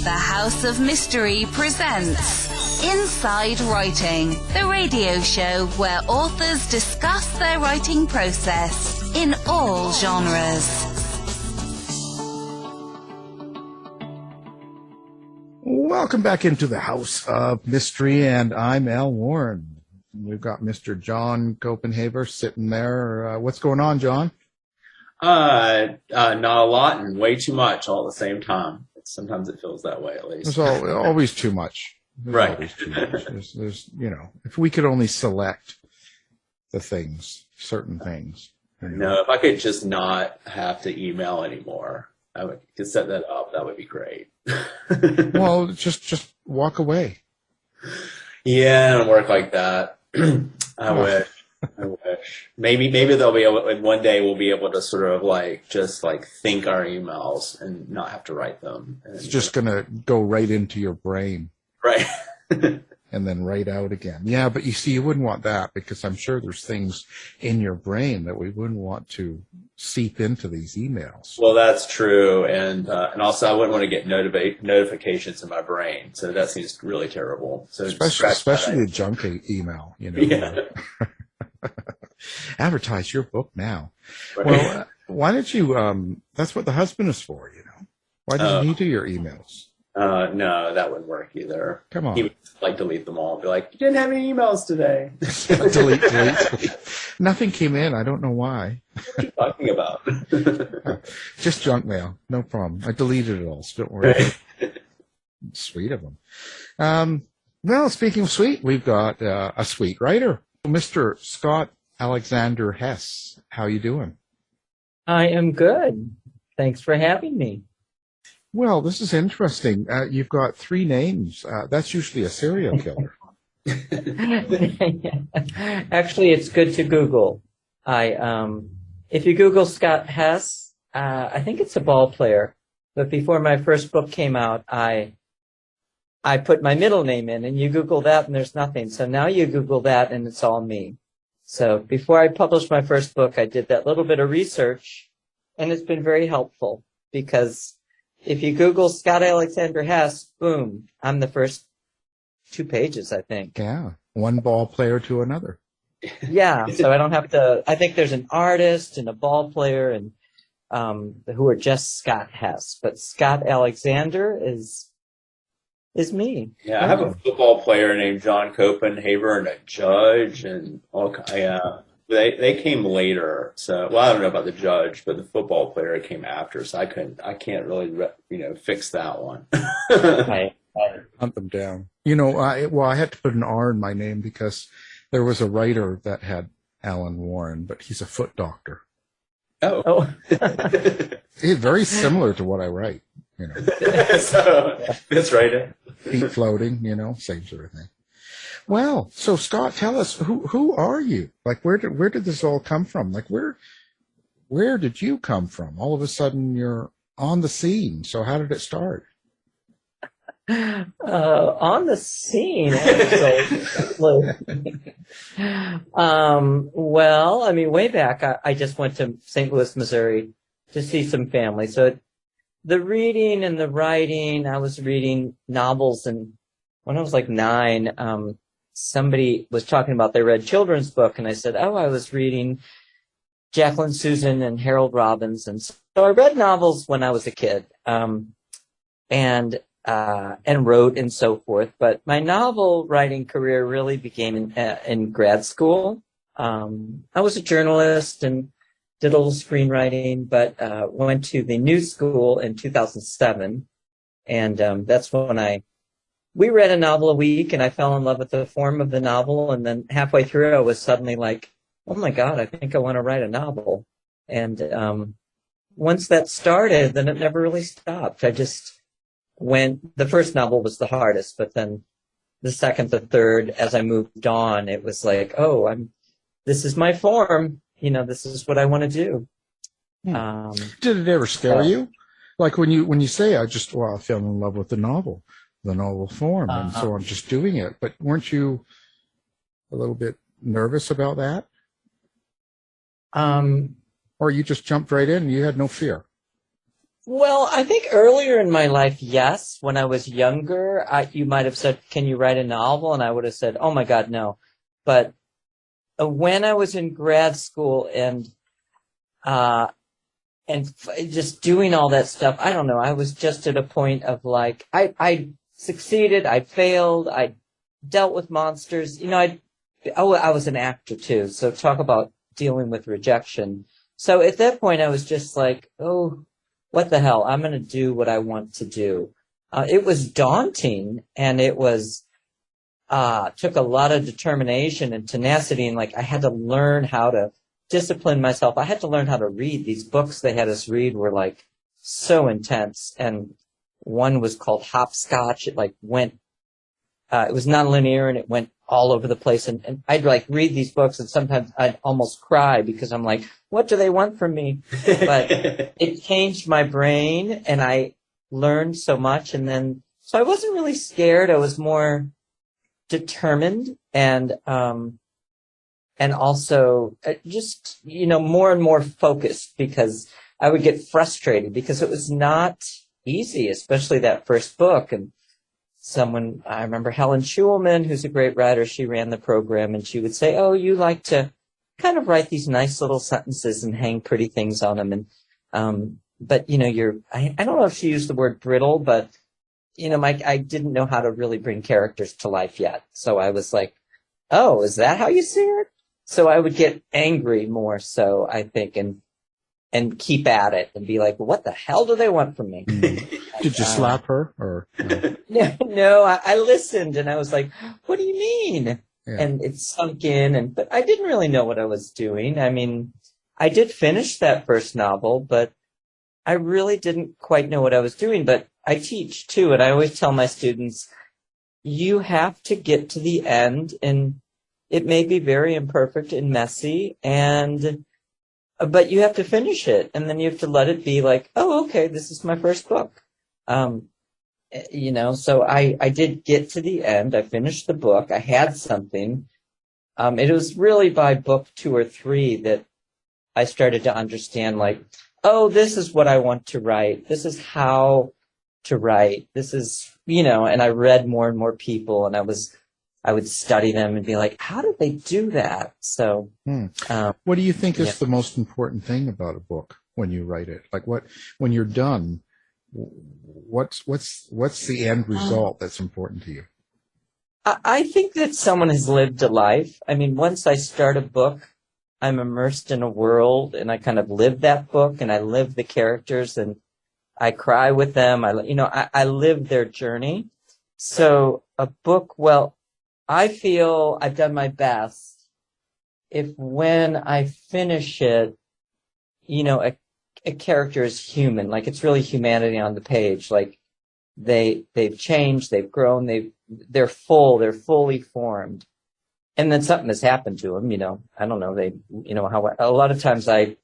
The House of Mystery presents Inside Writing, the radio show where authors discuss their writing process in all genres. Welcome back into the House of Mystery, and I'm Al Warren. We've got Mr. John Copenhaver sitting there. What's going on, John? Not a lot and way too much all at the same time. Sometimes it feels that way, at least. There's always too much. Right. Always too much. There's, if we could only select the things, certain things. No, if I could just not have to email anymore, could set that up. That would be great. Well, just walk away. Yeah, it don't work like that. I wish. Maybe they'll be able. One day we'll be able to sort of just think our emails and not have to write them. It's just gonna go right into your brain, right? And then right out again. Yeah, but you see, you wouldn't want that because I'm sure there's things in your brain that we wouldn't want to seep into these emails. Well, that's true, and also I wouldn't want to get notifications in my brain. So that seems really terrible. So especially the junk email, Yeah. Advertise your book now. Right. Well, why don't you? That's what the husband is for, Why doesn't he do your emails? No, that wouldn't work either. Come on. He would delete them all and be like, you didn't have any emails today. delete. Nothing came in. I don't know why. What are you talking about? Just junk mail. No problem. I deleted it all, so don't worry. Sweet of them. Well, speaking of sweet, we've got a sweet writer, Mr. Scott Alexander Hess. How you doing? I am good. Thanks for having me. Well, this is interesting. You've got 3 names. That's usually a serial killer. Actually, it's good to Google. If you Google Scott Hess, I think it's a ball player. But before my first book came out, I put my middle name in, and you Google that, and there's nothing. So now you Google that, and it's all me. So before I published my first book, I did that little bit of research, and it's been very helpful because if you Google Scott Alexander Hess, boom, I'm the first 2 pages, I think. Yeah, one ball player to another. Yeah, so I don't have to. I think there's an artist and a ball player and who are just Scott Hess, but Scott Alexander is me. Yeah, I have a football player named John Copenhaver and a judge and all. Yeah, they came later. So, well, I don't know about the judge, but the football player came after. So I can't really, fix that one. Right. Hunt them down. I had to put an R in my name because there was a writer that had Alan Warren, but he's a foot doctor. Oh. He's very similar to what I write, So that's right. Feet floating, same sort of thing. Well, so Scott, tell us who are you? Where did this all come from? Where did you come from? All of a sudden you're on the scene. So how did it start? On the scene, actually. Well, I mean, way back, I just went to St. Louis, Missouri to see some family. So the reading and the writing, I was reading novels, and when I was 9, somebody was talking about they read children's book, and I said, I was reading Jacqueline Susan and Harold Robbins, and so I read novels when I was a kid, and wrote and so forth. But my novel writing career really began in grad school. I was a journalist and did a little screenwriting, but went to the New School in 2007. And that's when we read a novel a week, and I fell in love with the form of the novel. And then halfway through, I was suddenly like, oh my God, I think I want to write a novel. And once that started, then it never really stopped. The first novel was the hardest, but then the second, the third, as I moved on, it was like, this is my form. This is what I want to do. Did it ever scare you? Like when you say, I fell in love with the novel form, and so I'm just doing it. But weren't you a little bit nervous about that? Or you just jumped right in and you had no fear? Well, I think earlier in my life, yes. When I was younger, you might have said, "Can you write a novel?" And I would have said, "Oh my God, no." But when I was in grad school uh, just doing all that stuff, I don't know. I was just at a point of like, I succeeded, I failed, I dealt with monsters. I was an actor too. So talk about dealing with rejection. So at that point, I was just like, oh, what the hell? I'm going to do what I want to do. It was daunting, and it was, took a lot of determination and tenacity. And like, I had to learn how to discipline myself. I had to learn how to read. These books they had us read were like so intense. And one was called Hopscotch. It like went, it was nonlinear, and it went all over the place. And I'd like read these books, and sometimes I'd almost cry because I'm like, what do they want from me? But it changed my brain, and I learned so much. And then, so I wasn't really scared. I was more determined, and also just, more and more focused, because I would get frustrated because it was not easy, especially that first book. And I remember Helen Schulman, who's a great writer, she ran the program, and she would say, oh, you like to kind of write these nice little sentences and hang pretty things on them. And, but, I don't know if she used the word brittle, but, I didn't know how to really bring characters to life yet. So I was like, oh, is that how you see it? So I would get angry more so, I think, and keep at it and be like, well, what the hell do they want from me? Did you slap her or? No, I listened, and I was like, what do you mean? Yeah. And it sunk in, but I didn't really know what I was doing. I mean, I did finish that first novel, but I really didn't quite know what I was doing. But I teach too, and I always tell my students, you have to get to the end, and it may be very imperfect and messy, but you have to finish it, and then you have to let it be like, oh, okay, this is my first book. So I did get to the end. I finished the book. I had something. It was really by book 2 or 3 that I started to understand, like, oh, this is what I want to write. This is how to write. This is, and I read more and more people, and I would study them and be like, how did they do that? So, what do you think is the most important thing about a book when you write it? Like when you're done, what's the end result that's important to you? I think that someone has lived a life. I mean, once I start a book, I'm immersed in a world, and I kind of live that book, and I live the characters, and I cry with them. I live their journey. So a book, well, I feel I've done my best if when I finish it, a character is human, like it's really humanity on the page. Like they've changed, they've grown, they're fully formed. And then something has happened to them, I don't know, how a lot of times I,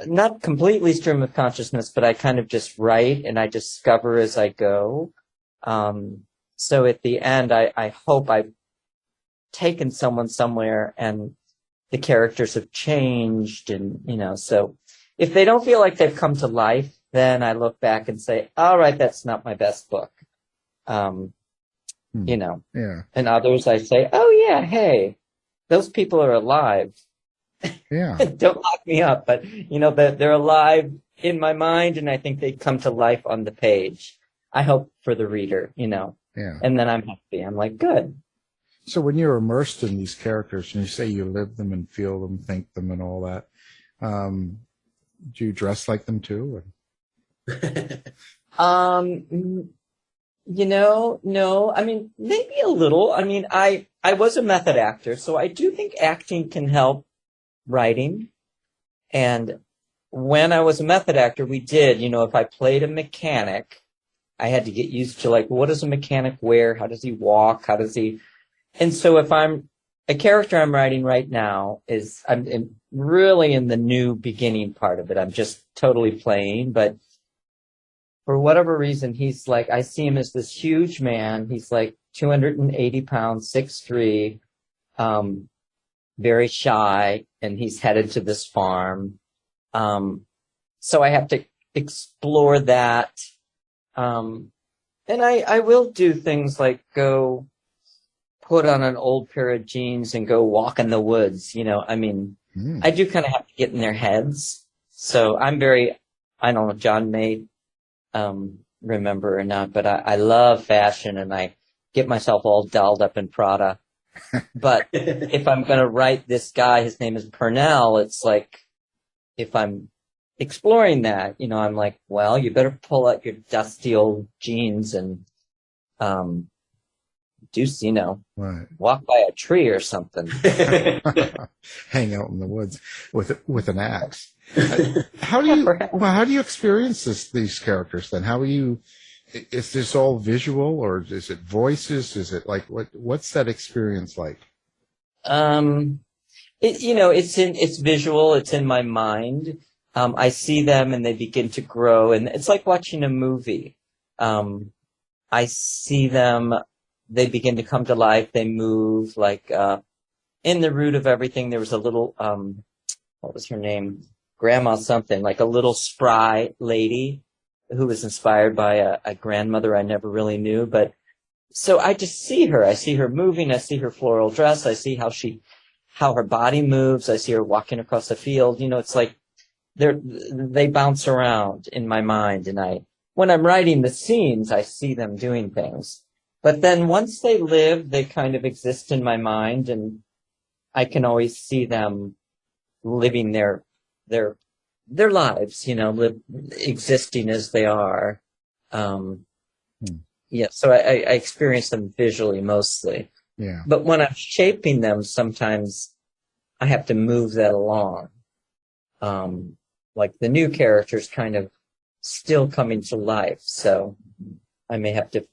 not completely stream of consciousness, but I kind of just write and I discover as I go. So at the end, I hope I've taken someone somewhere and the characters have changed, and, so if they don't feel like they've come to life, then I look back and say, all right, that's not my best book. Yeah. And others I say, oh yeah, hey, those people are alive. Yeah. Don't lock me up, but they're alive in my mind, and I think they come to life on the page. I hope for the reader, Yeah. And then I'm happy. I'm like, good. So when you're immersed in these characters and you say you live them and feel them, think them, and all that, do you dress like them too? No. I mean, maybe a little. I mean, I was a method actor, so I do think acting can help writing. And when I was a method actor, we did, if I played a mechanic, I had to get used to, like, what does a mechanic wear? How does he walk? And so if I'm a character I'm writing right now I'm really in the new beginning part of it. I'm just totally playing, but for whatever reason, he's like, I see him as this huge man. He's like 280 pounds, 6'3", very shy, and he's headed to this farm. So I have to explore that. And I will do things like go put on an old pair of jeans and go walk in the woods. I mean, I do kind of have to get in their heads. So I don't know, John may remember or not, but I love fashion, and I get myself all dolled up in Prada. But if I'm going to write this guy, his name is Purnell, it's like, if I'm exploring that, I'm like, well, you better pull out your dusty old jeans and Right. walk by a tree or something. Hang out in the woods with an axe. How do you experience these characters then? Is this all visual, or is it voices? Is it like, what's that experience like? It's visual. It's in my mind. I see them and they begin to grow, and it's like watching a movie. I see them, they begin to come to life. They move like, in the root of everything, there was a little, what was her name? Grandma something, like a little spry lady who was inspired by a grandmother I never really knew. But so I just see her. I see her moving. I see her floral dress. I see how her body moves. I see her walking across the field. It's like they bounce around in my mind. And when I'm writing the scenes, I see them doing things. But then once they live, they kind of exist in my mind, and I can always see them living their lives, existing as they are. Yeah, so I experience them visually mostly. Yeah. But when I'm shaping them, sometimes I have to move that along. Like the new characters kind of still coming to life, so I may have to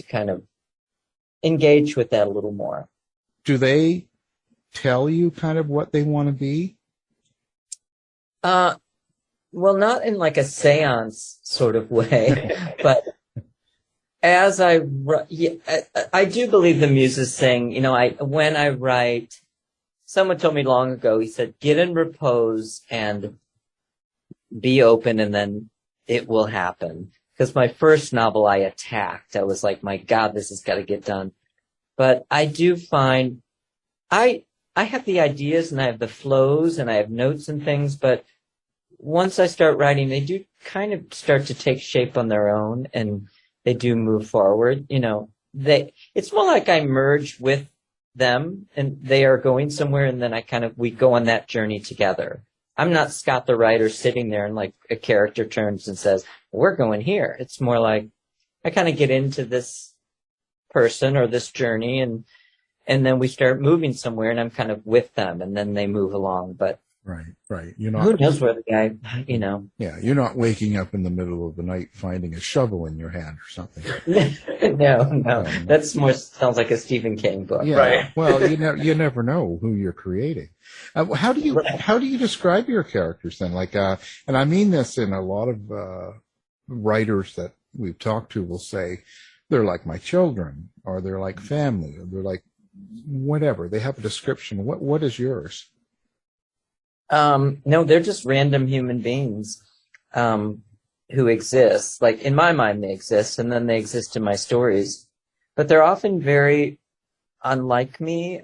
kind of engage with that a little more. Do they tell you kind of what they want to be? Well, not in like a seance sort of way, but as I do believe the muses sing. When I write, someone told me long ago, he said, get in repose and be open, and then it will happen. Because my first novel I attacked. I was like, my God, this has got to get done. But I do find I have the ideas and I have the flows and I have notes and things, but once I start writing, they do kind of start to take shape on their own, and they do move forward. It's more like I merge with them and they are going somewhere, and then we go on that journey together. I'm not Scott the writer sitting there and like a character turns and says, we're going here. It's more like I kind of get into this person or this journey, and then we start moving somewhere, and I'm kind of with them, and then they move along. But right. You're not. Who knows where the guy, Yeah, you're not waking up in the middle of the night finding a shovel in your hand or something. No. That's more sounds like a Stephen King book. Yeah. Right. Well, you never know who you're creating. How do you describe your characters then? Like, and I mean this in a lot of writers that we've talked to will say they're like my children, or they're like family, or they're like whatever. They have a description. What is yours? No, they're just random human beings who exist. Like, in my mind, they exist, and then they exist in my stories. But they're often very unlike me.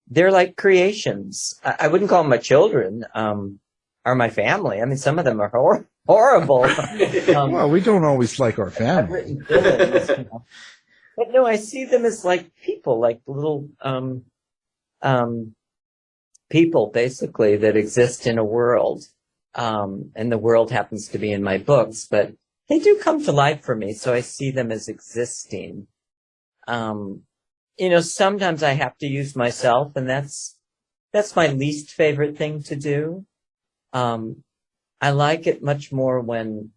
They're like creations. I wouldn't call them my children or my family. I mean, some of them are horrible. Well, we don't always like our I've family. written villains, But no, I see them as like people, like little people, basically, that exist in a world. And the world happens to be in my books, but they do come to life for me, so I see them as existing. Sometimes I have to use myself, and that's my least favorite thing to do. I like it much more when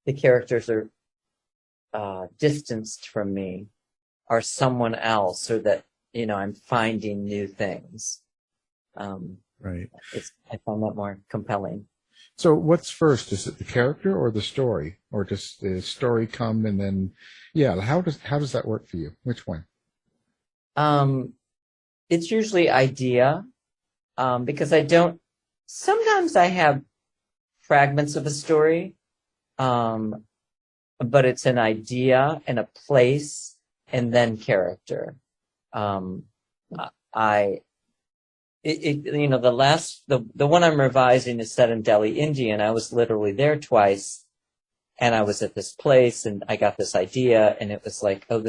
the characters are distanced from me, or someone else, or that, I'm finding new things. Right. I find that more compelling. So what's first? Is it the character or the story? Or does the story come and then, how does that work for you? Which one? It's usually idea, because sometimes I have fragments of a story, but it's an idea and a place and then character. The one I'm revising is set in Delhi, India, and I was literally there twice, and I was at this place, and I got this idea, and it was like, oh,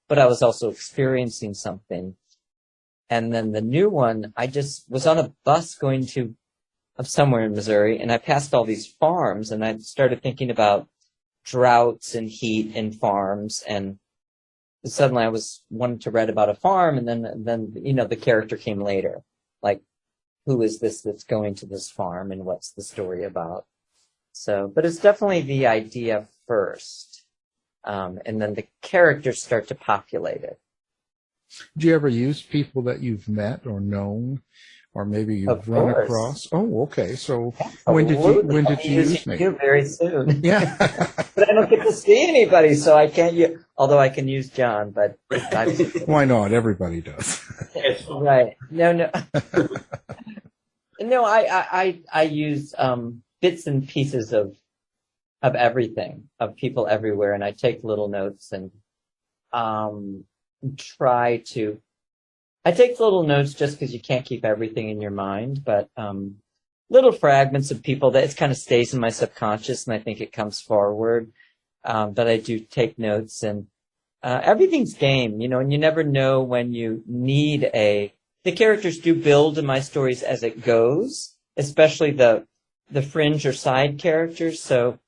but I was also experiencing something. And then the new one, I just was on a bus going somewhere in Missouri, and I passed all these farms, and I started thinking about droughts and heat and farms, and suddenly I wanted to write about a farm, and then the character came later. Like, who is this that's going to this farm, and what's the story about? So, but it's definitely the idea first, and then the characters start to populate it. Do you ever use people that you've met or known, or maybe you've run across? Oh, okay. So when did you use me? Very soon. Yeah. But I don't get to see anybody, so I can't use. Although I can use John, but why not? Everybody does. Right? No. No, I use bits and pieces of everything, of people everywhere, and I take little notes and I take little notes just because you can't keep everything in your mind, but little fragments of people that it kind of stays in my subconscious, and I think it comes forward. But I do take notes, and everything's game, and you never know when you need the characters do build in my stories as it goes, especially the fringe or side characters. So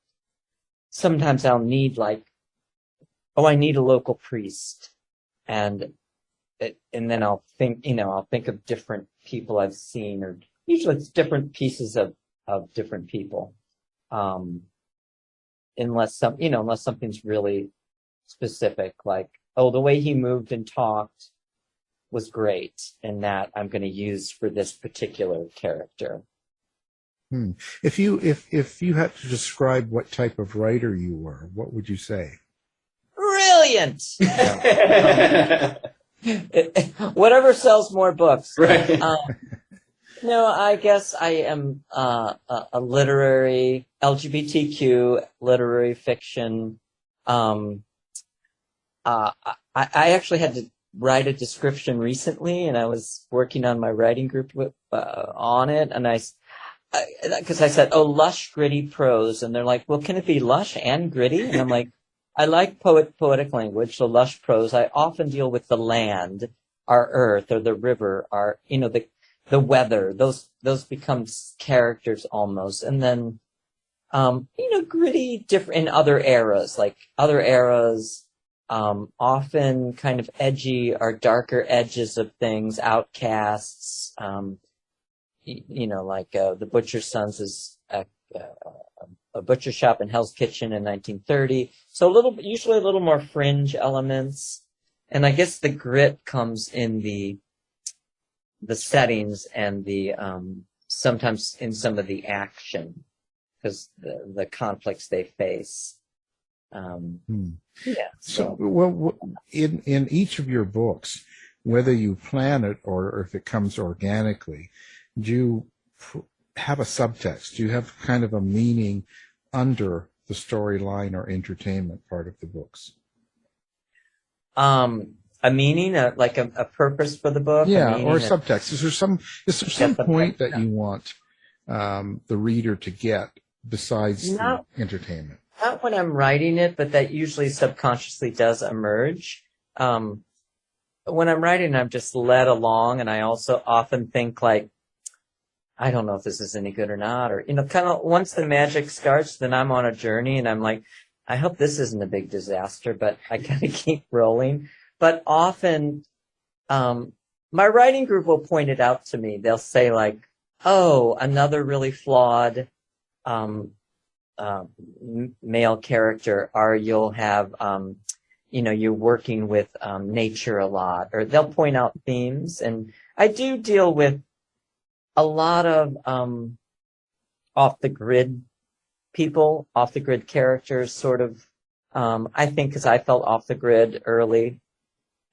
sometimes I'll need I need a local priest, and then I'll think of different people I've seen, or usually it's different pieces of different people, unless something's really specific, like, oh, the way he moved and talked was great, and that I'm going to use for this particular character. If you had to describe what type of writer you were, what would you say? Brilliant. Whatever sells more books. Right. No, I guess I am a literary LGBTQ literary fiction. I actually had to write a description recently, and I was working on my writing group on it, and because I said, oh, lush, gritty prose, and they're like, well, can it be lush and gritty? And I'm like, I like poetic language, so lush prose. I often deal with the land, our earth, or the river, our, the weather. Those become characters almost. And then, gritty, different in other eras, often kind of edgy or darker edges of things, outcasts, The Butcher's Sons is a butcher shop in Hell's Kitchen in 1930. So usually a little more fringe elements. And I guess the grit comes in the settings and the, sometimes in some of the action, because the conflicts they face. Yeah. So, well, in each of your books, whether you plan it or if it comes organically, do you have a subtext? Do you have kind of a meaning under the storyline or entertainment part of the books? A meaning, like a purpose for the book? Yeah, or subtext. Is there some point that you want the reader to get besides the entertainment? Not when I'm writing it, but that usually subconsciously does emerge. When I'm writing, I'm just led along, and I also often think I don't know if this is any good or not, or, kind of once the magic starts, then I'm on a journey, and I'm like, I hope this isn't a big disaster, but I kind of keep rolling. But often, my writing group will point it out to me. They'll say oh, another really flawed, male character, or you'll have, you're working with, nature a lot, or they'll point out themes. And I do deal with a lot of, off the grid characters, sort of, I think because I felt off the grid early.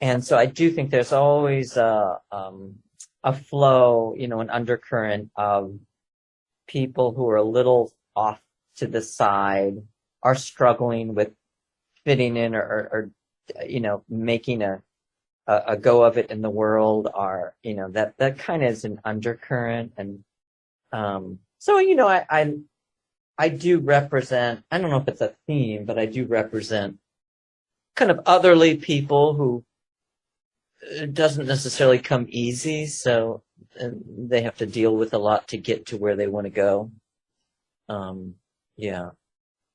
And so I do think there's always a flow, an undercurrent of people who are a little off to the side, are struggling with fitting in or making a go of it in the world, are, that kind of is an undercurrent. And so, I do represent, I don't know if it's a theme, but I do represent kind of otherly people who it doesn't necessarily come easy, so they have to deal with a lot to get to where they want to go. Yeah,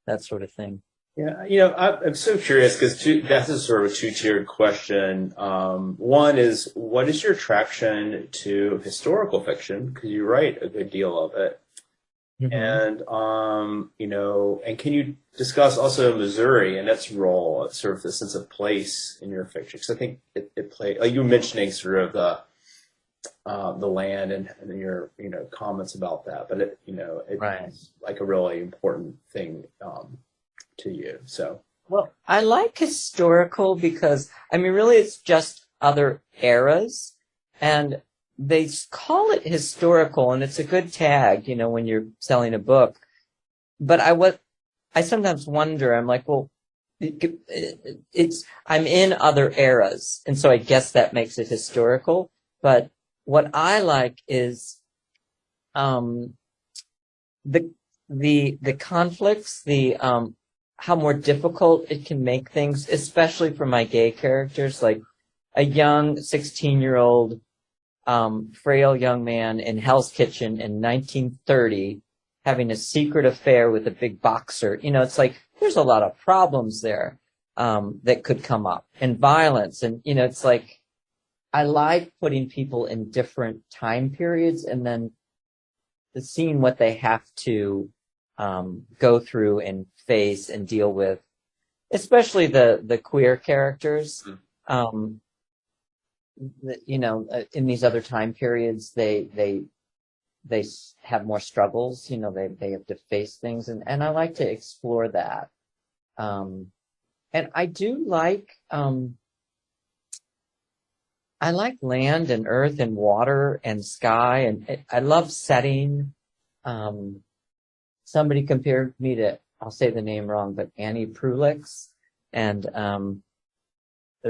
that sort of thing. Yeah, I'm so curious because that's a sort of a two-tiered question. One is, what is your attraction to historical fiction? Because you write a good deal of it. Mm-hmm. And, and can you discuss also Missouri and its role, sort of the sense of place in your fiction? Because I think it played, like you were mentioning sort of the land and your, comments about that, but it's like a really important thing to you. So, well, I like historical because, really it's just other eras, and they call it historical, and it's a good tag, when you're selling a book. But I sometimes wonder, I'm like, well, I'm in other eras, and so I guess that makes it historical. But what I like is the conflicts, how more difficult it can make things, especially for my gay characters, like a young 16-year-old frail young man in Hell's Kitchen in 1930 having a secret affair with a big boxer. It's like there's a lot of problems there that could come up, and violence, and it's like I like putting people in different time periods and then seeing what they have to go through and face and deal with, especially the queer characters. In these other time periods, they have more struggles. They have to face things, and I like to explore that. And I do like I like land and earth and water and sky, and I love setting. Somebody compared me to, I'll say the name wrong, but Annie Prulix, and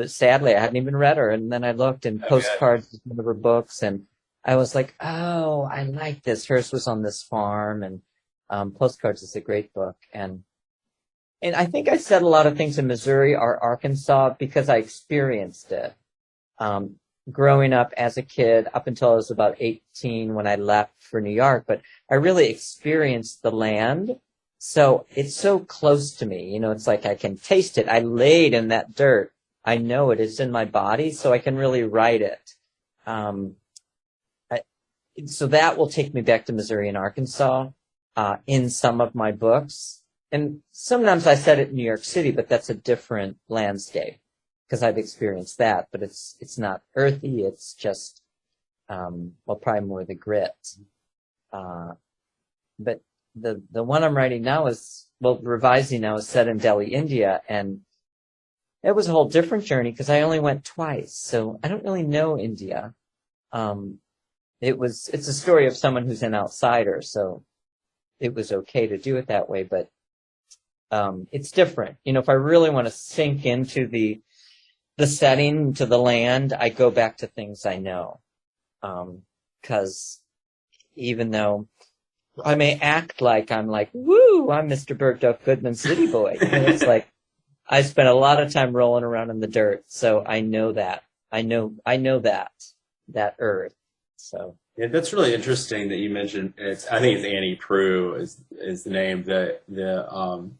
sadly, I hadn't even read her, and then I looked, and Postcards is one of her books, and I was like, oh, I like this. Hers was on this farm, and Postcards is a great book, and I think I said a lot of things in Missouri or Arkansas because I experienced it. Growing up as a kid, up until I was about 18 when I left for New York, but I really experienced the land, so it's so close to me. It's like I can taste it. I laid in that dirt. I know it is in my body, so I can really write it. So that will take me back to Missouri and Arkansas in some of my books. And sometimes I said it in New York City, but that's a different landscape because I've experienced that. But it's not earthy. It's just, probably more the grit. But the one I'm writing now revising now is set in Delhi, India, and it was a whole different journey because I only went twice, so I don't really know India. It's a story of someone who's an outsider, so it was okay to do it that way, but it's different. If I really want to sink into the setting, to the land, I go back to things I know. Because even though I may act like I'm like, woo, I'm Mr. Burt Duff Goodman City Boy, it's like I spent a lot of time rolling around in the dirt, so I know that. I know that earth. So yeah, that's really interesting that you mentioned. I think it's Annie Prue is the name that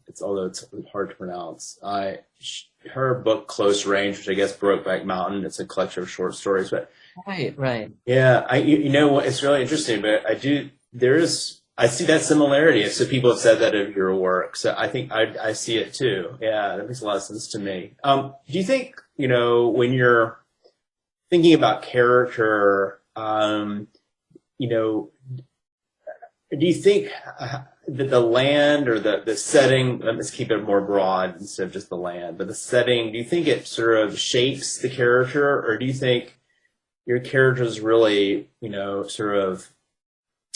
it's, although it's hard to pronounce. Her book Close Range, which I guess Brokeback Mountain, it's a collection of short stories, but right. Yeah, it's really interesting, but I see that similarity. So people have said that of your work. So I think I see it too. Yeah, that makes a lot of sense to me. Do you think, when you're thinking about character, do you think that the land or the setting, let's keep it more broad instead of just the land, but the setting, do you think it sort of shapes the character, or do you think your characters really, sort of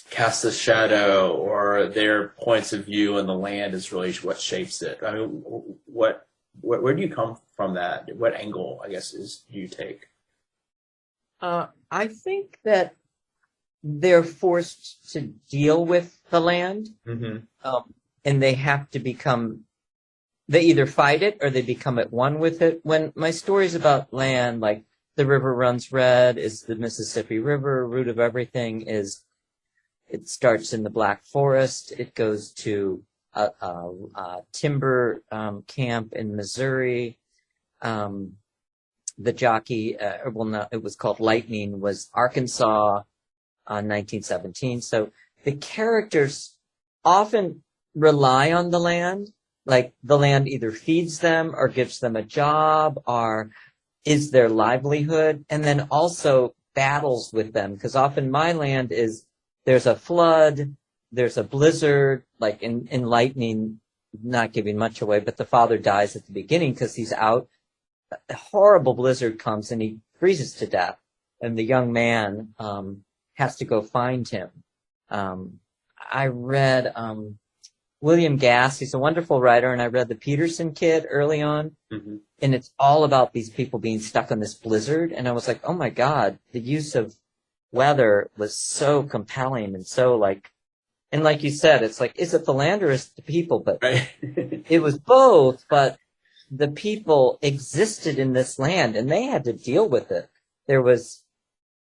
cast a shadow, or their points of view on the land is really what shapes it. I mean, where do you come from that? What angle, I guess, do you take? I think that they're forced to deal with the land, and they have to they either fight it or they become at one with it. When my stories about land, like the river runs red, is the Mississippi River, root of everything is, it starts in the Black Forest, it goes to a timber camp in Missouri. The jockey, it was called Lightning, was Arkansas, 1917. So the characters often rely on the land, like the land either feeds them or gives them a job or is their livelihood, and then also battles with them, because often my land is, there's a flood, there's a blizzard, like in Lightning, not giving much away, but the father dies at the beginning because he's out. A horrible blizzard comes and he freezes to death, and the young man has to go find him. I read William Gass, he's a wonderful writer, and I read The Peterson Kid early on, and it's all about these people being stuck on this blizzard, and I was like, oh my God, the use of weather was so compelling and so and like you said, it's like, is it the land or is it the people? But Right. it was both, but the people existed in this land and they had to deal with it. There was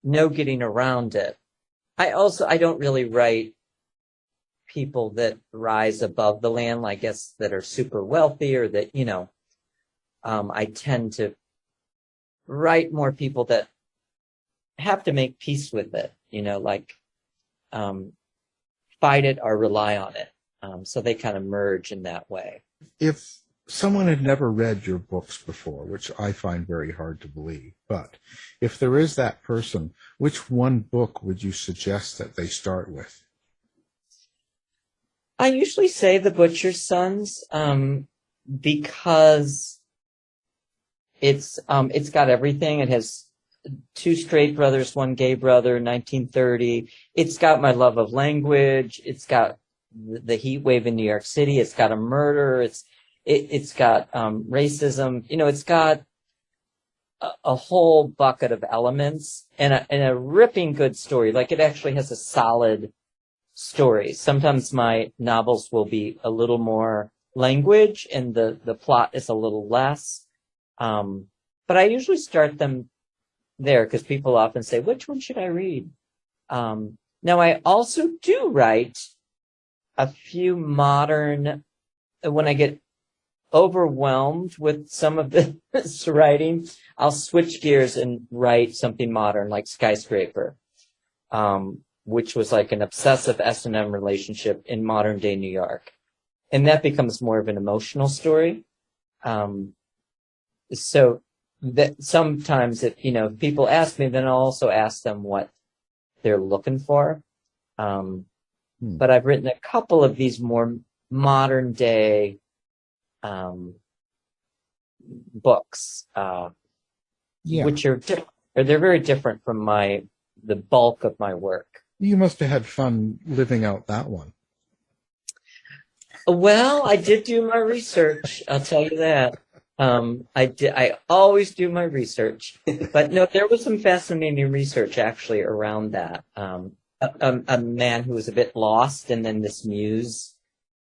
no getting around it. I don't really write people that rise above the land, I guess, that are super wealthy, or that, I tend to write more people that have to make peace with it, fight it or rely on it. So they kind of merge in that way. If someone had never read your books before, which I find very hard to believe, but if there is that person, which one book would you suggest that they start with? I usually say The Butcher's Sons, because it's got everything. It has 2 straight brothers, 1 gay brother, 1930. It's got my love of language. It's got the heat wave in New York City. It's got a murder. It's got racism. It's got a whole bucket of elements and a ripping good story. Like, it actually has a solid story. Sometimes my novels will be a little more language and the plot is a little less. But I usually start them there because people often say, which one should I read? Now, I also do write a few modern, when I get overwhelmed with some of this writing, I'll switch gears and write something modern like Skyscraper, which was like an obsessive S&M relationship in modern day New York. And that becomes more of an emotional story. So that sometimes if people ask me, then I'll also ask them what they're looking for. But I've written a couple of these more modern day books, which are different, or they're very different from the bulk of my work. You must have had fun living out that one. Well, I did do my research. I'll tell you that. I always do my research, but no, there was some fascinating research actually around that. A man who was a bit lost, and then this muse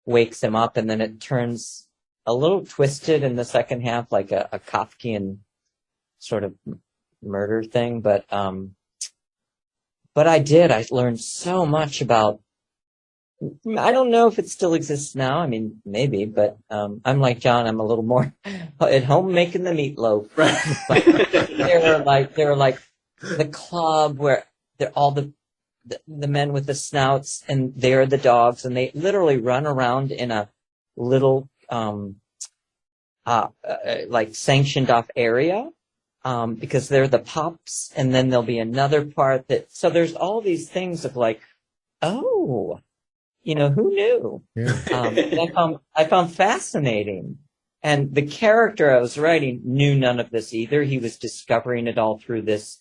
wakes him up, and then it turns a little twisted in the second half, like a Kafkian sort of murder thing. But I learned so much about, I don't know if it still exists now. I mean, maybe, but I'm like John. I'm a little more at home making the meatloaf. Right. But they're like the club where they're all the men with the snouts, and they're the dogs, and they literally run around in a little like sanctioned off area because they're the pups, and then there'll be another part so there's all these things of like, oh, who knew? Yeah. I found fascinating. And the character I was writing knew none of this either. He was discovering it all through this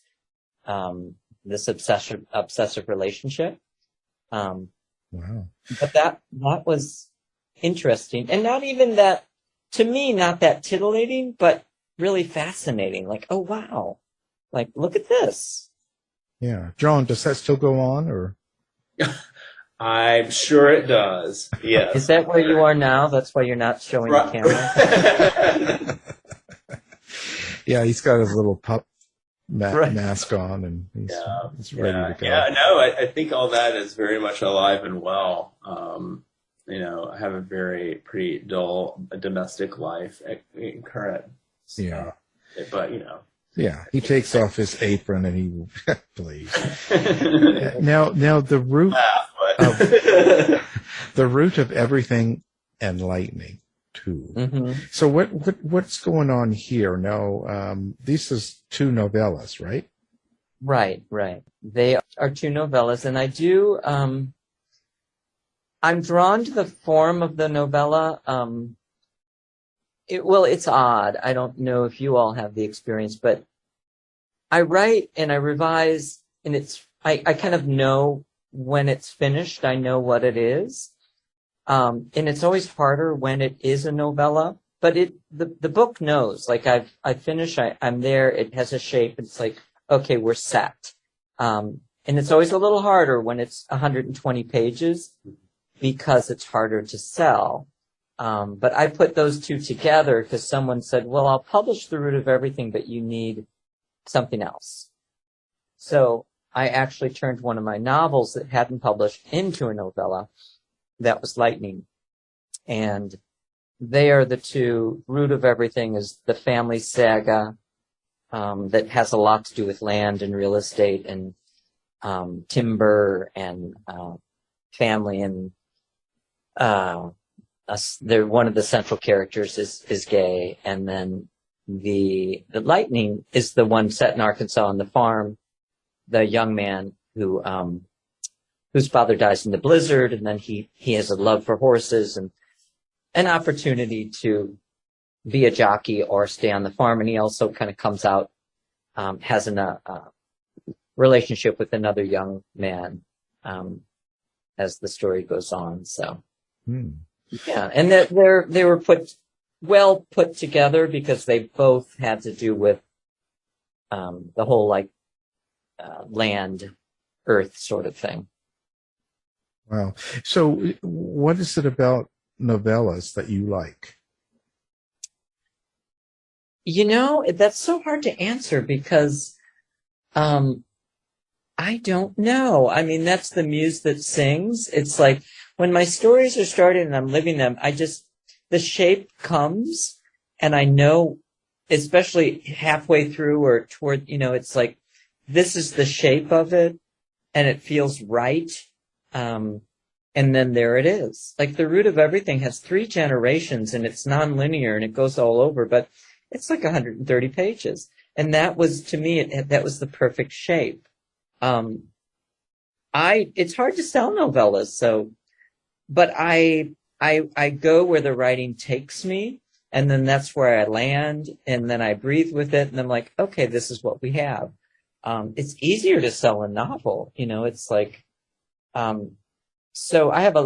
obsessive relationship. Wow. But that was interesting, and not even that, to me, not that titillating, but really fascinating. Like, oh wow, like look at this. Yeah. John, does that still go on, or? I'm sure it does. Yes. Is that where you are now? That's why you're not showing the camera. Yeah, he's got his little pup Right. mask on, and he's ready to go. Yeah, no, I think all that is very much alive and well. I have a pretty dull domestic life in current. Yeah. But, Yeah, he takes off his apron and he please. Now the root the root of everything, enlightening too. Mm-hmm. So what's going on here? Now, this is 2 novellas, right? Right. They are 2 novellas, and I do. I'm drawn to the form of the novella. It's odd. I don't know if you all have the experience, but I write and I revise, and I kind of know when it's finished. I know what it is. And it's always harder when it is a novella, but the book knows, like I finish, I'm there, it has a shape. It's like, okay, we're set. And it's always a little harder when it's 120 pages because it's harder to sell. But I put those 2 together because someone said, well, I'll publish The Root of Everything, but you need something else. So I actually turned one of my novels that hadn't published into a novella. That was Lightning. And they are the 2. Root of Everything is the family saga that has a lot to do with land and real estate and timber and family, and they're one of the central characters is gay, and then the Lightning is the one set in Arkansas on the farm, the young man whose father dies in the blizzard, and then he has a love for horses and an opportunity to be a jockey or stay on the farm, and he also kind of comes out, has a relationship with another young man as the story goes on. So. Yeah, and they were well put together because they both had to do with the whole land, earth sort of thing. Wow. So what is it about novellas that you like? That's so hard to answer because I don't know. I mean, that's the muse that sings. It's like when my stories are starting and I'm living them, the shape comes, and I know, especially halfway through or toward, it's like, this is the shape of it and it feels right. And then there it is. Like The Root of Everything has 3 generations and it's nonlinear and it goes all over, but it's like 130 pages. And that was, to me, that was the perfect shape. It's hard to sell novellas, but I go where the writing takes me, and then that's where I land, and then I breathe with it, and I'm like, okay, this is what we have. It's easier to sell a novel, it's like, so I have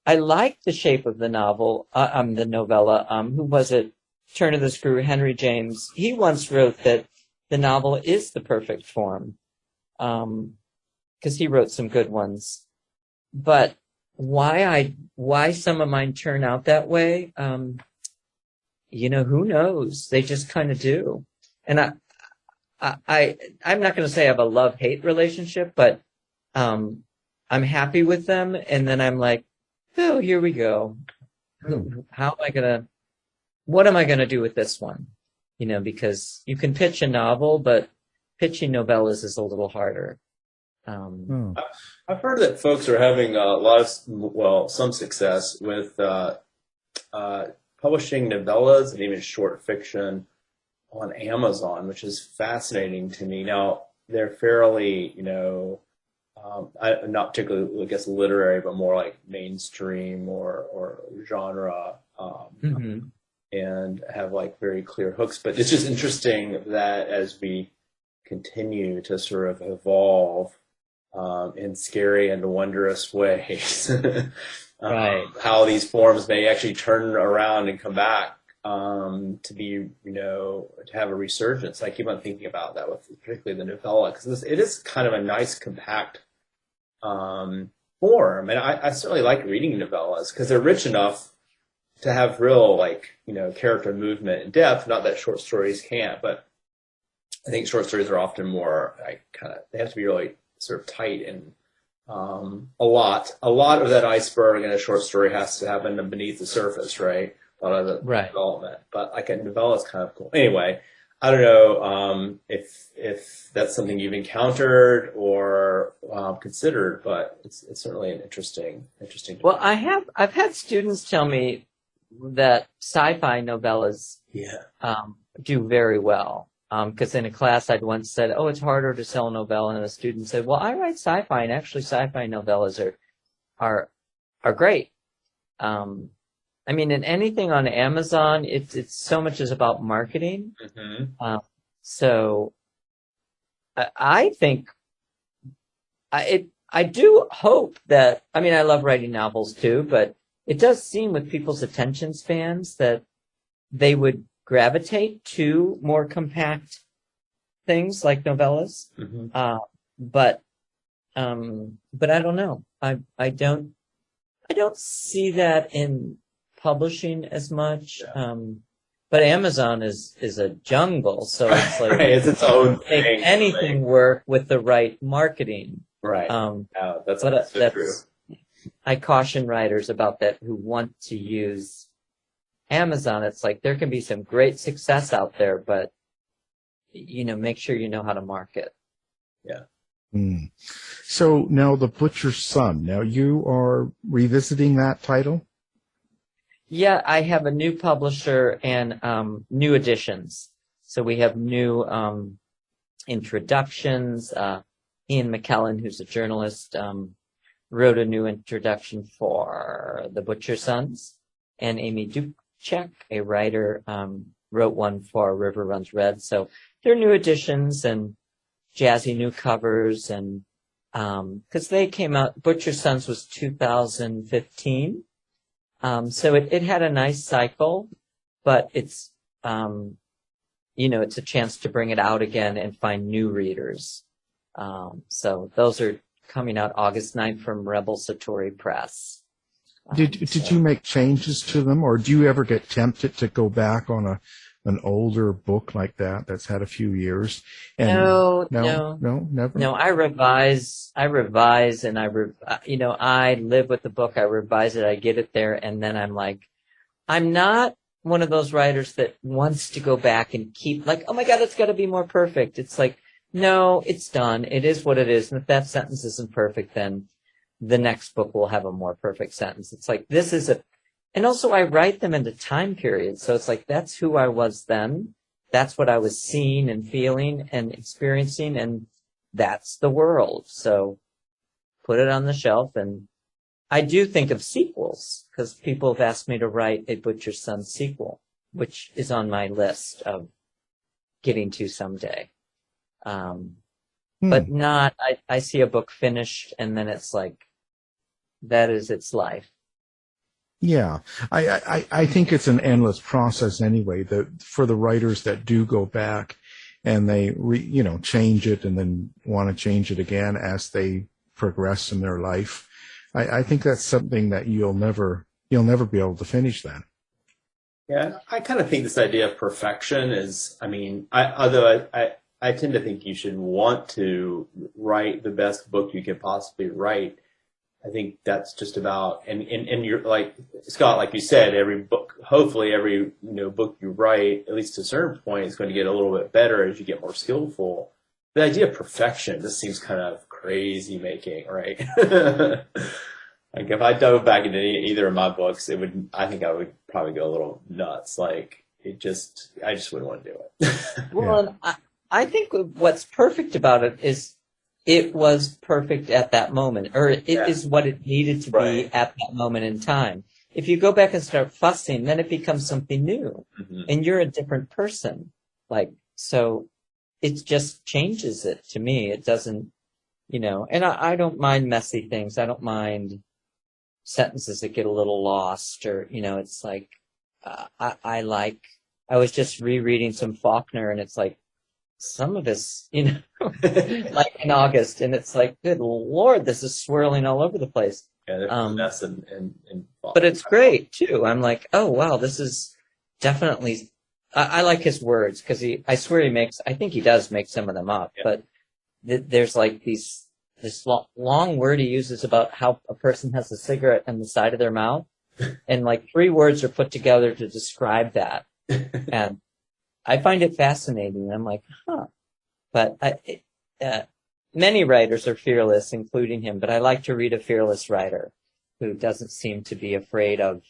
I like the shape of the novel, the novella. Who was it? Turn of the Screw, Henry James. He once wrote that the novel is the perfect form, because he wrote some good ones. But why some of mine turn out that way, who knows? They just kind of do. And I'm not going to say I have a love-hate relationship, but I'm happy with them. And then I'm like, oh, here we go. What am I going to do with this one? Because you can pitch a novel, but pitching novellas is a little harder. I've heard that folks are having some success with publishing novellas and even short fiction on Amazon, which is fascinating to me. Now, they're fairly, not particularly, I guess, literary, but more like mainstream or genre, and have very clear hooks. But it's just interesting that as we continue to sort of evolve, in scary and wondrous ways. Right. How these forms may actually turn around and come back to be, to have a resurgence. I keep on thinking about that with particularly the novella, because it is kind of a nice compact form, and I certainly like reading novellas because they're rich enough to have real character movement and depth. Not that short stories can't, but I think short stories are often more they have to be really sort of tight, and a lot of that iceberg in a short story has to happen beneath the surface, right? A lot of the development, but like a novella is kind of cool. Anyway, I don't know if that's something you've encountered or considered, but it's certainly an interesting. Well, I've had students tell me that sci-fi novellas do very well. Because in a class I'd once said, "Oh, it's harder to sell a novella," and a student said, "Well, I write sci-fi, and actually sci-fi novellas are great." I mean, in anything on Amazon, it's so much is about marketing. Mm-hmm. So I think I do hope that, I mean, I love writing novels too, but it does seem with people's attention spans that they would gravitate to more compact things like novellas. Mm-hmm. But I don't know. I don't see that in publishing as much. But Amazon is a jungle, so it's like right, it's its own make thing. anything work with the right marketing. Right. That's true. I caution writers about that who want to use Amazon. It's like there can be some great success out there, but make sure you know how to market. Yeah. So now The Butcher's Son. Now you are revisiting that title? Yeah, I have a new publisher and new editions. So we have new introductions. Ian McKellen, who's a journalist, wrote a new introduction for The Butcher's Sons, and Amy Dubček, a writer, wrote one for River Runs Red. So they're new editions and jazzy new covers, and because they came out, Butcher's Sons was 2015. So it had a nice cycle, but it's, it's a chance to bring it out again and find new readers. So those are coming out August 9th from Rebel Satori Press. Did you make changes to them, or do you ever get tempted to go back on an older book like that's had a few years? And No, never. No, I revise, and I live with the book. I revise it, I get it there, and then I'm like, I'm not one of those writers that wants to go back and keep like, oh my God, it's got to be more perfect. It's like, no, it's done. It is what it is, and if that sentence isn't perfect, then the next book will have a more perfect sentence. It's like, this is and also I write them into time periods. So it's like, that's who I was then. That's what I was seeing and feeling and experiencing. And that's the world. So put it on the shelf. And I do think of sequels because people have asked me to write a Butcher's Son sequel, which is on my list of getting to someday. But not, I see a book finished and then it's like, that is its life. Yeah, I think it's an endless process anyway. For the writers that do go back and they change it and then want to change it again as they progress in their life, I think that's something that you'll never be able to finish that. Yeah, I kind of think this idea of perfection is, although I tend to think you should want to write the best book you can possibly write. I think that's just about, and you're like, Scott, like you said, every book, hopefully every, book you write, at least to a certain point, is going to get a little bit better as you get more skillful. The idea of perfection just seems kind of crazy making, right? Like if I dove back into either of my books, I think I would probably go a little nuts. Like I just wouldn't want to do it. Well, I think what's perfect about it is, it was perfect at that moment, or it is what it needed to be at that moment in time. If you go back and start fussing, then it becomes something new, and you're a different person. So it just changes it to me. It doesn't, and I don't mind messy things. I don't mind sentences that get a little lost, or, it's like, I was just rereading some Faulkner, and it's like, some of this, like in August, and it's like, good Lord, this is swirling all over the place. Yeah, there's a mess but it's great too. I'm like, oh wow, this is definitely. I like his words, because I swear I think he does make some of them up, yeah. but there's like this long word he uses about how a person has a cigarette on the side of their mouth, and like 3 words are put together to describe that, and I find it fascinating. I'm like, huh. But many writers are fearless, including him, but I like to read a fearless writer who doesn't seem to be afraid of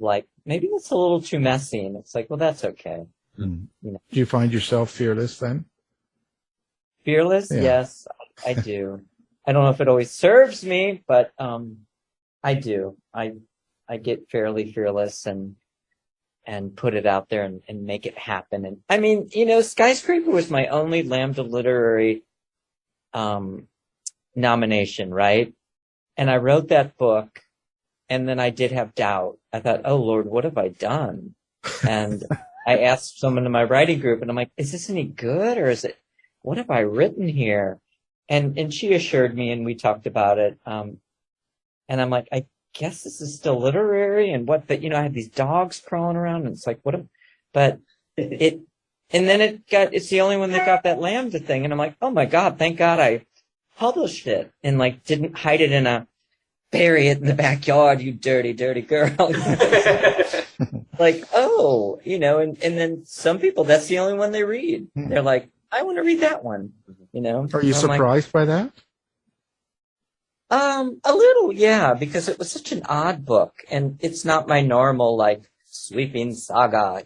like, maybe it's a little too messy, and it's like, well, that's okay. Do you find yourself fearless then? Fearless? Yeah. Yes, I do. I don't know if it always serves me, but I do. I get fairly fearless and put it out there and make it happen. And I mean, Skyscraper was my only Lambda Literary nomination, right? And I wrote that book, and then I did have doubt. I thought, oh Lord, what have I done? And I asked someone in my writing group, and I'm like, is this any good, or what have I written here? And she assured me, and we talked about it. And I'm like, I guess this is still literary, and but I had these dogs crawling around, and it's like, but and then it's the only one that got that Lambda thing, and I'm like, oh my God, thank God I published it, and like didn't hide it bury it in the backyard, you dirty, dirty girl. Like, oh, and then some people, that's the only one they read. They're like, I want to read that one, Are you surprised by that? A little, yeah, because it was such an odd book, and it's not my normal, like, sweeping saga,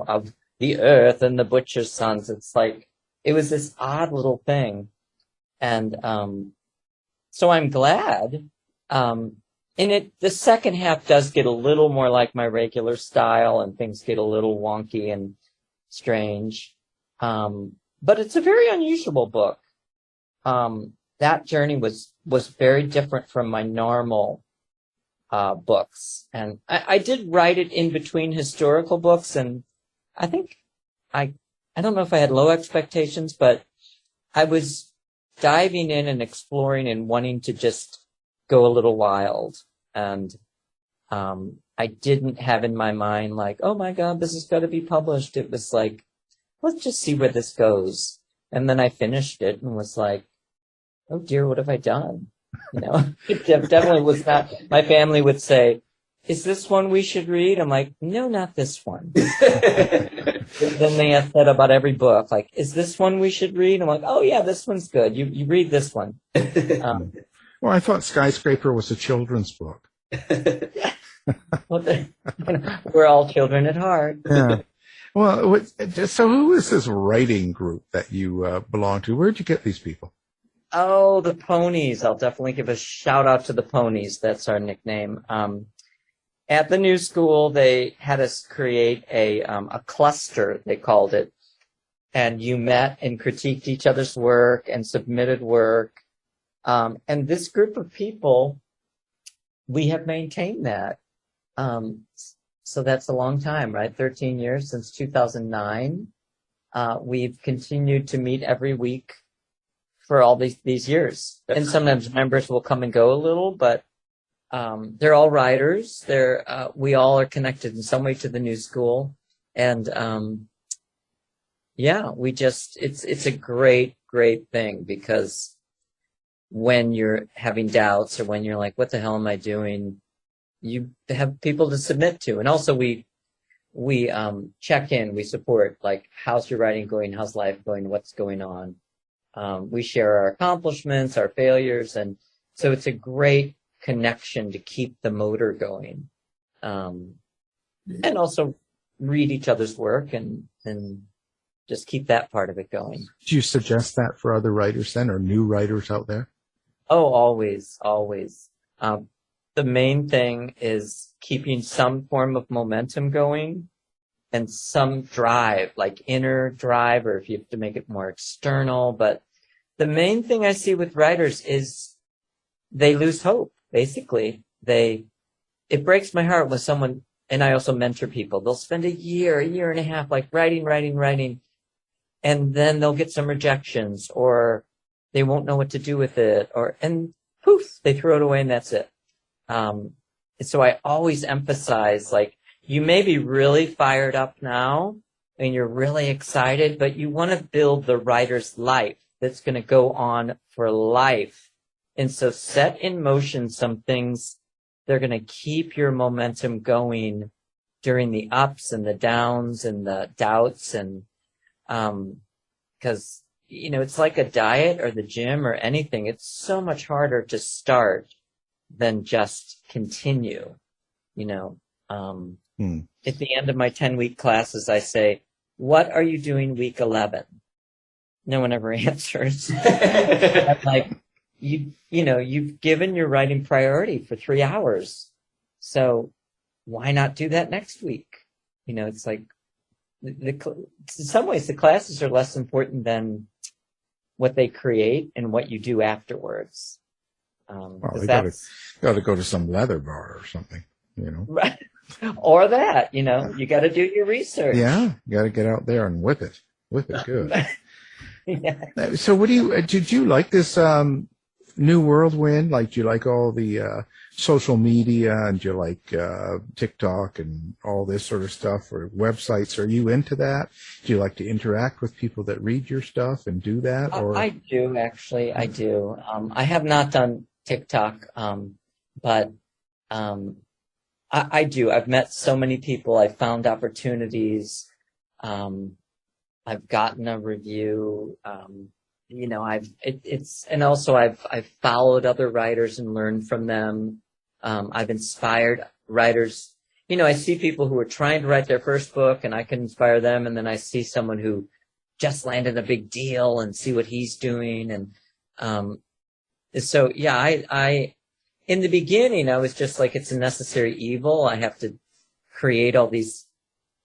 of the earth and the butcher's sons. It's like, it was this odd little thing. And, so I'm glad. The second half does get a little more like my regular style, and things get a little wonky and strange. But it's a very unusual book. That journey was very different from my normal books. And I did write it in between historical books, and I think I don't know if I had low expectations, but I was diving in and exploring and wanting to just go a little wild. And I didn't have in my mind like, oh my God, this has got to be published. It was like, let's just see where this goes. And then I finished it and was like, oh dear, what have I done? It definitely was not. My family would say, is this one we should read? I'm like, no, not this one. Then they asked that about every book. Like, is this one we should read? I'm like, oh yeah, this one's good. You read this one. Well, I thought Skyscraper was a children's book. Well, we're all children at heart. Yeah. Well, so who is this writing group that you belong to? Where'd you get these people? Oh, the ponies. I'll definitely give a shout out to the ponies. That's our nickname. At the new school, they had us create a cluster, they called it. And you met and critiqued each other's work and submitted work. And this group of people, we have maintained that. So that's a long time, right? 13 years since 2009. We've continued to meet every week for all these years. And sometimes members will come and go a little, but they're all writers. We all are connected in some way to the new school. And it's a great, great thing, because when you're having doubts or when you're like, what the hell am I doing? You have people to submit to. And also we check in, we support, like, how's your writing going? How's life going? What's going on? We share our accomplishments, our failures. And so it's a great connection to keep the motor going. And also read each other's work and just keep that part of it going. Do you suggest that for other writers then, or new writers out there? Oh, always, always. The main thing is keeping some form of momentum going and some drive, like inner drive, or if you have to make it more external. But the main thing I see with writers is they lose hope. Basically, it breaks my heart when someone, and I also mentor people, they'll spend a year and a half, like writing, and then they'll get some rejections, or they won't know what to do with it, and poof, they throw it away and that's it. And so I always emphasize, like, you may be really fired up now and you're really excited, but you want to build the writer's life that's going to go on for life. And so set in motion some things that are going to keep your momentum going during the ups and the downs and the doubts. And because, it's like a diet or the gym or anything. It's so much harder to start than just continue, At the end of my 10-week classes, I say, what are you doing week 11? No one ever answers. I'm like, you've given your writing priority for 3 hours. So why not do that next week? It's like, in some ways, the classes are less important than what they create and what you do afterwards. Well, they got to go to some leather bar or something, Right. Or that, you got to do your research. Yeah, you got to get out there and whip it good. Yeah. So did you like this new whirlwind? Like, do you like all the social media, and do you like TikTok and all this sort of stuff, or websites? Are you into that? Do you like to interact with people that read your stuff and do that? Or I do, actually. I do. I have not done TikTok, but I do. I've met so many people. I've found opportunities. I've gotten a review. I've followed other writers and learned from them. I've inspired writers. I see people who are trying to write their first book, and I can inspire them. And then I see someone who just landed a big deal and see what he's doing. And so, yeah, I in the beginning, I was just like, it's a necessary evil. I have to create all these,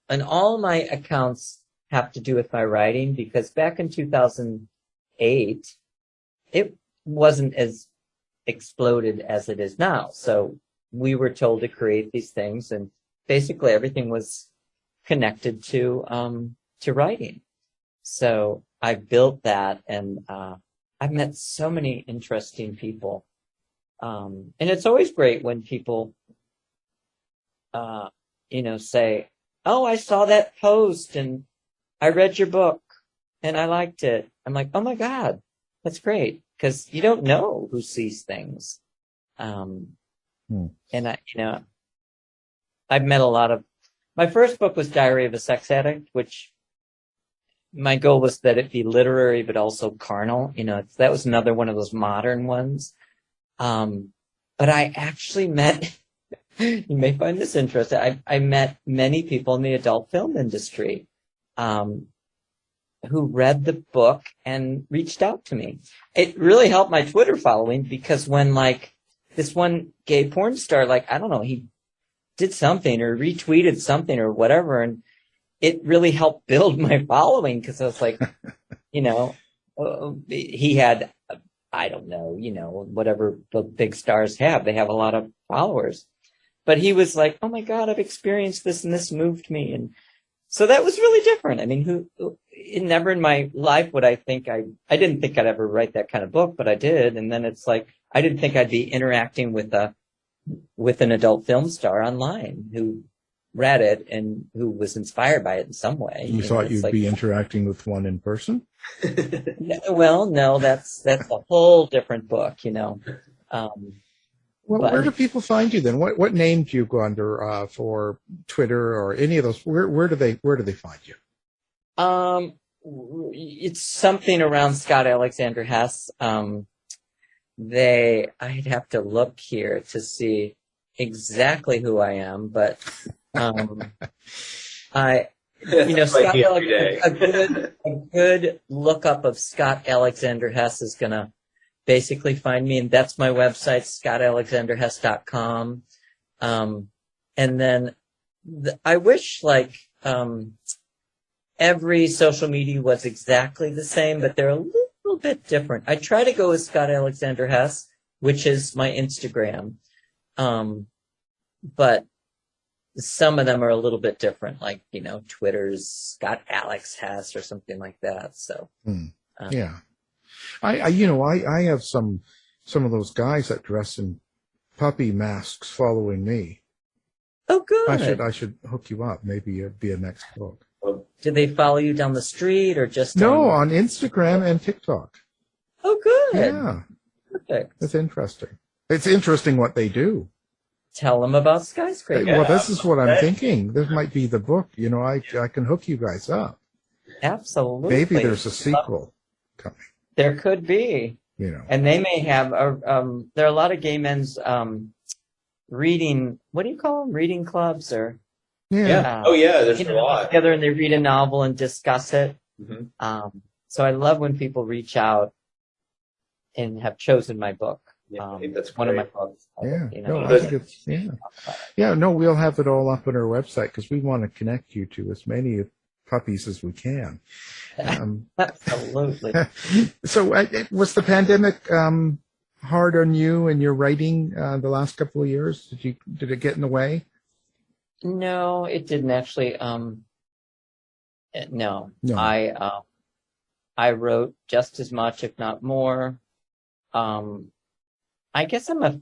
and all my accounts have to do with my writing, because back in 2008, it wasn't as exploded as it is now. So we were told to create these things, and basically everything was connected to writing. So I built that, and I've met so many interesting people. And it's always great when people, say, oh, I saw that post and I read your book and I liked it. I'm like, oh my God, that's great. Because you don't know who sees things. And I've met a lot of, my first book was Diary of a Sex Addict, which my goal was that it be literary, but also carnal. That was another one of those modern ones. But I actually met, you may find this interesting, I met many people in the adult film industry who read the book and reached out to me. It really helped my Twitter following, because when, like, this one gay porn star, like, I don't know, he did something or retweeted something or whatever, and it really helped build my following, because I was like, he had, I don't know, whatever the big stars have. They have a lot of followers. But he was like, oh my God, I've experienced this and this moved me. And so that was really different. I mean, never in my life would I think I didn't think I'd ever write that kind of book, but I did. And then it's like, I didn't think I'd be interacting with an adult film star online who read it and who was inspired by it in some way. You thought you'd be interacting with one in person? Well, no, that's a whole different book, Where do people find you then? What name do you go under for Twitter or any of those? Where do they find you? It's something around Scott Alexander Hess. I'd have to look here to see exactly who I am, but Scott Alexander, a good lookup of Scott Alexander Hess is gonna basically find me, and that's my website, scottalexanderhess.com. And then I wish every social media was exactly the same, but they're a little bit different. I try to go with Scott Alexander Hess, which is my Instagram. But some of them are a little bit different, like, Twitter's Scott Alex Hess or something like that. So, yeah. I have some of those guys that dress in puppy masks following me. Oh, good. I should hook you up. Maybe it'd be a next book. Do they follow you down the street or just on Instagram and TikTok? Oh, good. Yeah. Perfect. It's interesting. It's interesting what they do. Tell them about Skyscraper. Well, this is what I'm thinking. This might be the book. I can hook you guys up. Absolutely. Maybe there's a sequel coming. There could be. And they may have there are a lot of gay men's reading. What do you call them? Reading clubs or there's a lot together, and they read a novel and discuss it. Mm-hmm. So I love when people reach out and have chosen my book. I think that's one of my books. We'll have it all up on our website because we want to connect you to as many puppies as we can. Absolutely. So was the pandemic hard on you and your writing the last couple of years? Did it get in the way? No, it didn't actually. No. I wrote just as much, if not more. I guess I'm a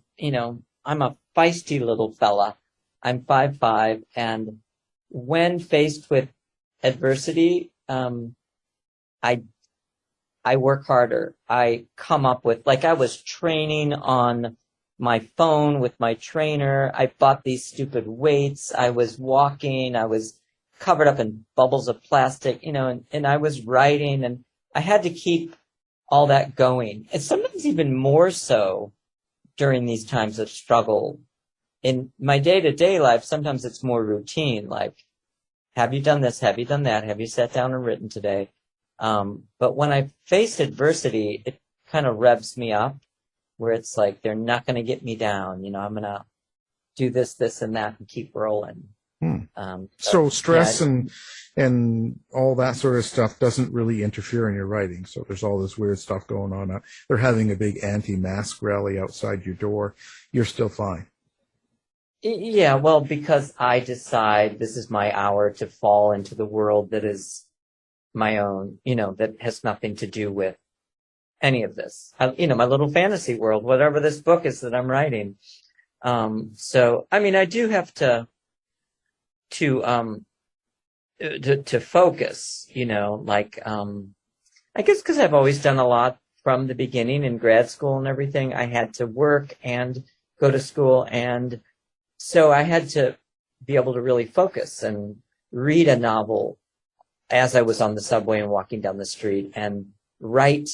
feisty little fella. I'm 5'5", and when faced with adversity, I work harder. I come up with, I was training on my phone with my trainer. I bought these stupid weights. I was walking. I was covered up in bubbles of plastic, and I was writing, and I had to keep all that going. And sometimes even more so during these times of struggle. In my day-to-day life, sometimes it's more routine, like, have you done this? Have you done that? Have you sat down and written today? But when I face adversity, it kind of revs me up, where it's like, they're not going to get me down. I'm going to do this, this, and that and keep rolling. So stress and all that sort of stuff doesn't really interfere in your writing. So there's all this weird stuff going on. They're having a big anti-mask rally outside your door. You're still fine. Yeah, well, because I decide this is my hour to fall into the world that is my own, that has nothing to do with any of this. My little fantasy world, whatever this book is that I'm writing. So, I do have to focus, I guess because I've always done a lot from the beginning in grad school and everything. I had to work and go to school, and so I had to be able to really focus and read a novel as I was on the subway and walking down the street, and write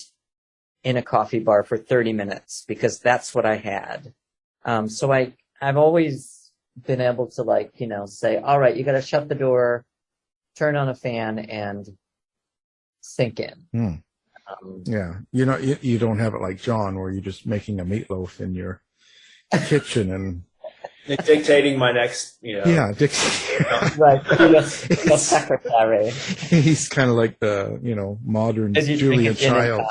in a coffee bar for 30 minutes because that's what I had. So I've always been able to say, all right, you got to shut the door, turn on a fan, and sink in. You don't have it like John, where you're just making a meatloaf in your kitchen and dictating my next, right, the secretary. He's kind of like the modern Julia Child.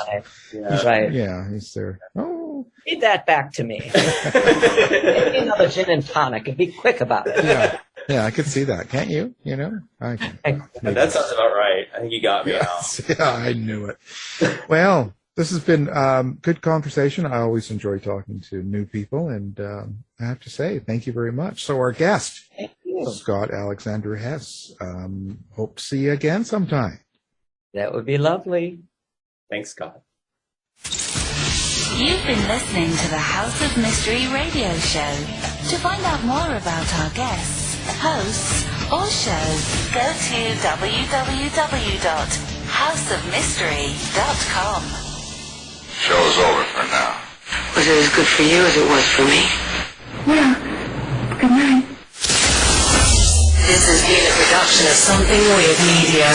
Right. Yeah, he's there. Oh, feed that back to me. Give me another gin and tonic, and be quick about it. Yeah, I could see that. Can't you? I can. That sounds about right. I think you got me out. Yeah, I knew it. Well, this has been good conversation. I always enjoy talking to new people, and I have to say, thank you very much. So our guest, Scott Alexander Hess. Hope to see you again sometime. That would be lovely. Thanks, Scott. You've been listening to the House of Mystery radio show. To find out more about our guests, hosts, or shows, go to www.houseofmystery.com. Show's over for now. Was it as good for you as it was for me? Well, good night. This has been a production of Something Weird Media.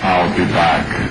I'll be back.